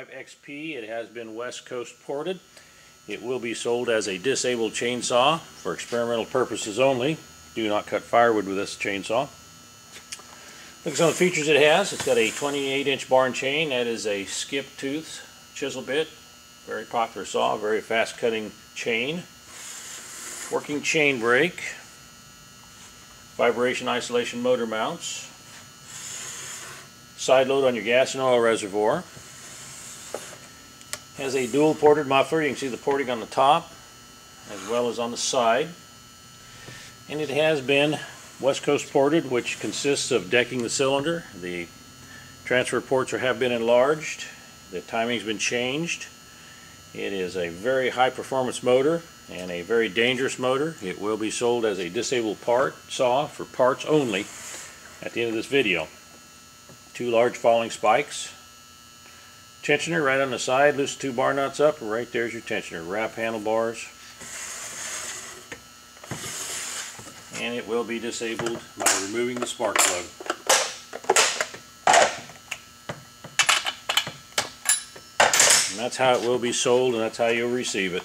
XP. It has been West Coast ported. It will be sold as a disabled chainsaw for experimental purposes only. Do not cut firewood with this chainsaw. Look at some of the features it has. It's got a 28-inch bar and chain. That is a skip tooth chisel bit. Very popular saw, very fast cutting chain. Working chain brake. Vibration isolation motor mounts. Side load on your gas and oil reservoir. Has a dual ported muffler. You can see the porting on the top as well as on the side. And it has been West Coast ported, which consists of decking the cylinder. The transfer ports have been enlarged. The timing's been changed. It is a very high performance motor and a very dangerous motor. It will be sold as a disabled part saw for parts only at the end of this video. 2 large falling spikes. Tensioner right on the side. Loosen 2 bar nuts up. Right there's your tensioner. Wrap handlebars. And it will be disabled by removing the spark plug. And that's how it will be sold, and that's how you'll receive it.